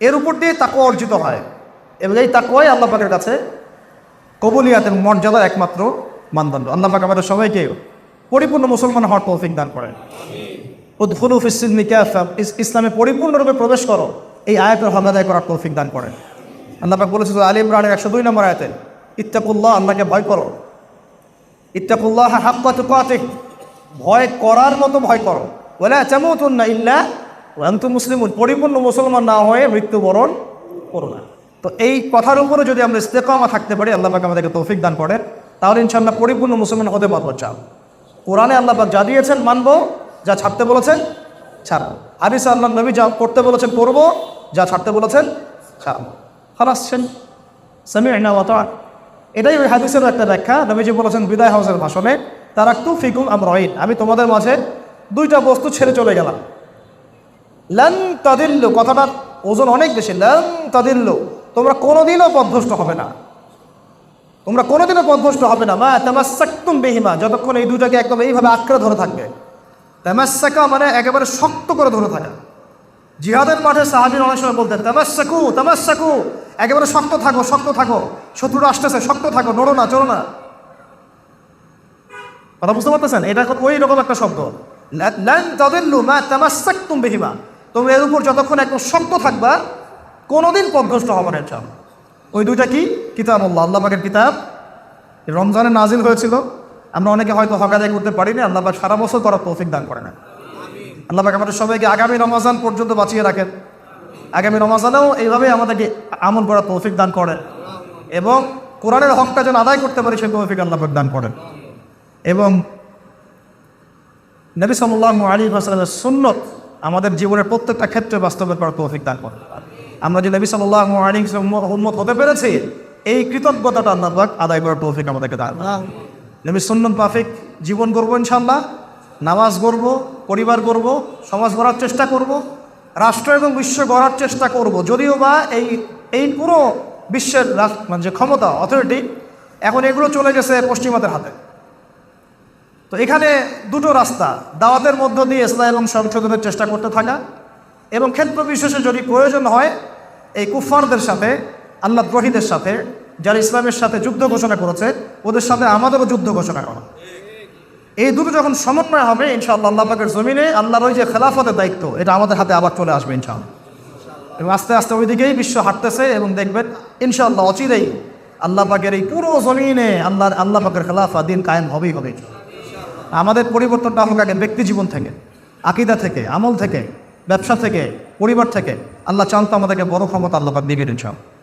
এর উপর দিয়ে তাকওয়া অর্জিত হয় এবং এই তাকওয়াই আল্লাহ পাকের কাছে কবুলিয়াত এবং মর্যাদার একমাত্র মানদণ্ড। আল্লাহ পাক আমাদের সবাইকে পরিপূর্ণ মুসলমান হওয়ার তৌফিক দান করেন। উদখুলু ফিস-সিলমি কাফা, ইসলামে পরিপূর্ণরূপে প্রবেশ করো, এই আয়াতের হক আদায় করার তৌফিক দান করেন। আল্লাহ পাক বলেছে আলী ইমরানের 102 নম্বর আয়াতে, ইত্তাকুল্লাহ, আল্লাহকে ভয় করো। ইত্তাকুল্লাহ হাক্কা তুকাতিহ, ভয় করার মতো ভয় করো। ওয়ালা তামুতুন্না ইল্লা ওয়া আনতুম মুসলিমুন, পরিপূর্ণ মুসলমান না হয়ে মৃত্যুবরণ করো না। তো এই কথার উপরে যদি আমরা ইস্তেকামা থাকতে পারি, আল্লাহ পাক আমাদেরকে তৌফিক দান করেন, তাহলে ইনশাআল্লাহ পরিপূর্ণ মুসলমান হতে পারবো। চাও কোরআনে আল্লাহ পাক যা দিয়েছেন মানবো, যা ছাড়তে বলেছেন ছাড়বো। হাদিসে আল্লাহ নবী যা করতে বলেছেন করবো, যা ছাড়তে বলেছেন ছাড়বো। খালাসছেন সামি'না ওয়া আতা'না। এটাই ওই হাদিসের একটা ব্যাখ্যা। নবীজি বলেছেন বিদায় হাউসের ভাষণে, তারাকতু ফিকুম আমরাইন, আমি তোমাদের মাঝে দুইটা বস্তু ছেড়ে চলে গেলাম। লান তাদিল্লু, কথাটার ওজন অনেক বেশি। লান তাদিল্লু, তোমরা কোনোদিনও পথভ্রষ্ট হবে না, তোমরা কোনোদিনও পথভ্রষ্ট হবে না। মা তামাসসাকতুম বিহিমা, যতক্ষণ এই দুইটাকে একদম এইভাবে আঁকড়ে ধরে থাকবে। তামাসসাকা মানে একেবারে শক্ত করে ধরে থাকা। জিহাদের মাঠে সাহাবীরা অনেক সময় বলতেন তামাসসাকু তামাসসাকু, একেবারে শক্ত থাকো, শক্ত থাকো, শত্রুরা আসতেছে, শক্ত থাকো, নড়ো না, চলো না। কথা বুঝতে পারতেছেন? এটা ওই রকম একটা শব্দ। লান তাদিল্লু মা তামাসসাকতুম বিহিমা, তোমরা এর উপর যতক্ষণ একদম শক্ত থাকবা কোনোদিন পথভ্রষ্ট হবে না ইনশাআল্লাহ। ওই দুইটা কি? কিতাবুল্লাহ, আল্লাহ পাকের কিতাব। রমজানে নাজিল হয়েছিল, আমরা অনেকে হয়তো হক আদায় করতে পারিনি, আল্লাহ পাক সারা বছর করার তৌফিক দান করে না। আল্লাহ পাক আমাদের সবাইকে আগামী রমজান পর্যন্ত বাঁচিয়ে রাখেন, আগামী রমজানেও এইভাবে আমাদেরকে আমল করার তৌফিক দান করেন এবং কোরআনের হকটা যেন আদায় করতে পারি সেই তৌফিক আল্লাহ পাক দান করেন। এবং নবী সাল্লাল্লাহু আলাইহি ওয়াসাল্লামের সুন্নত আমাদের জীবনের প্রত্যেকটা ক্ষেত্রে বাস্তবায়ন করার তৌফিক দান করেন। আমরা যে নবী সাল্লাল্লাহু আলাইহি ওয়াসাল্লামের উম্মত হতে পেরেছি, এই কৃতজ্ঞতাটা আল্লাহ পাক আদায় করার তৌফিক আমাদেরকে দান করেন। নবীর সুন্নত মাফিক জীবন গড়বো ইনশাআল্লাহ, নামাজ গড়ব, পরিবার গড়ব, সমাজ গড়ার চেষ্টা করব, রাষ্ট্র এবং বিশ্ব গড়ার চেষ্টা করব। যদিও বা এই পুরো বিশ্বের মানে যে ক্ষমতা, অথরিটি, এখন এগুলো চলে গেছে পশ্চিমাদের হাতে। তো এখানে দুটো রাস্তা, দাওয়াতের মধ্য দিয়ে ইসলাম এবং সংশোধনের চেষ্টা করতে থাকা এবং ক্ষেত্র বিশেষে যদি প্রয়োজন হয় এই কুফফারদের সাথে, আল্লাহ দ্রোহীদের সাথে, যারা ইসলামের সাথে যুদ্ধ ঘোষণা করেছে, ওদের সাথে আমাদেরও যুদ্ধ ঘোষণা করা। এই দুটো যখন সমন্বয় হবে ইনশাআল্লাহ আল্লাহ পাকের জমিনে আল্লাহর ওই যে খেলাফতের দায়িত্ব, এটা আমাদের হাতে আবার চলে আসবে ইনশাআল্লাহ। এবং আস্তে আস্তে ওই দিকেই বিশ্ব হাঁটতেছে এবং দেখবেন ইনশাআল্লাহ অচিরেই আল্লাহ পাকের এই পুরো জমিনে আল্লাহ পাকের খেলাফা দিন কায়েম হবেই হবে। আমাদের পরিবর্তনটা হোক আগে ব্যক্তি জীবন থেকে, আকীদা থেকে, আমল থেকে, ব্যবসা থেকে, পরিবার থেকে। আল্লাহ চান তো আমাদেরকে বড় ক্ষমতা আল্লাহ পাক দিবেন ইনশাআল্লাহ।